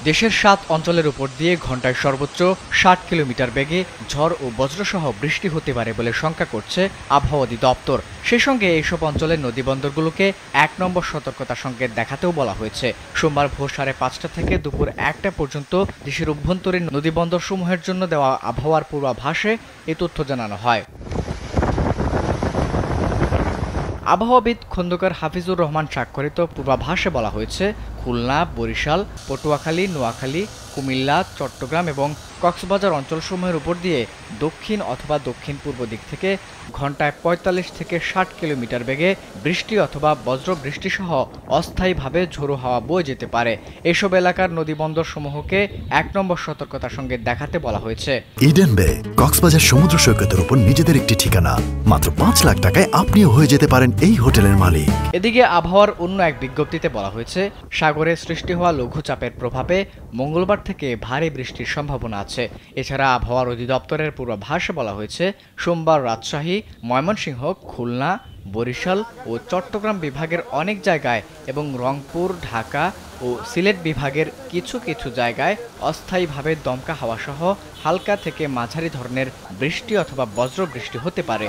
দেশের ৭ অঞ্চলের উপর দিয়ে ঘন্টায় সর্বোচ্চ ৬০ কিলোমিটার বেগে ঝড় ও বজ্রসহ বৃষ্টি হতে পারে বলে শঙ্কা করছে আবহাওয়া অধিদপ্তর। সেই সঙ্গে এইসব অঞ্চলের নদীবন্দরগুলোকে ১ নম্বর সতর্কতা সংকেত দেখাতেও বলা হয়েছে। সোমবার ভোর ৫:৩০ থেকে দুপুর ১টা পর্যন্ত দেশের অভ্যন্তরীণ নদীবন্দরসমূহের জন্য দেওয়া আবহাওয়ার পূর্বাভাসে এ তথ্য জানানো হয়। আবহাওয়াবিদ খন্দকার হাফিজুর রহমান স্বাক্ষরিত পূর্বাভাসে বলা হয়েছে, খুলনা, বরিশাল, পটুয়াখালী, নোয়াখালী, কুমিল্লা, চট্টগ্রাম এবং কক্সবাজার অঞ্চলসমূহের উপর দিয়ে দক্ষিণ অথবা দক্ষিণ পূর্ব দিক থেকে ঘন্টায় ৪৫ থেকে ৬০ কিলোমিটার বেগে বৃষ্টি অথবা বজ্র বৃষ্টিসহ অস্থায়ীভাবে ঝোড়ো হাওয়া বয়ে যেতে পারে। এসব এলাকার নদীবন্দরসমূহকে ১ নম্বর সতর্কতা সংকেত দেখাতে বলা হয়েছে। ইডেন বে কক্সবাজার সমুদ্র সৈকতের উপর নিজেদের একটি ঠিকানা। মাত্র ৫ লাখ টাকায় আপনিও হয়ে যেতে পারেন এই হোটেলের মালিক। এদিকে আবহাওয়ার অন্য এক বিজ্ঞপ্তিতে বলা হয়েছে, সাগরে সৃষ্টি হওয়া লঘুচাপের প্রভাবে মঙ্গলবার থেকে ভারী বৃষ্টির সম্ভাবনা আছে। এছাড়া আবহাওয়ার অধিদপ্তরের পূর্বাভাসে বলা হয়েছে, সোমবার রাজশাহী, ময়মনসিংহ, খুলনা, বরিশাল ও চট্টগ্রাম বিভাগের অনেক জায়গায় এবং রংপুর, ঢাকা ও সিলেট বিভাগের কিছু কিছু জায়গায় অস্থায়ীভাবে দমকা হাওয়াসহ হালকা থেকে মাঝারি ধরনের বৃষ্টি অথবা বজ্র বৃষ্টি হতে পারে।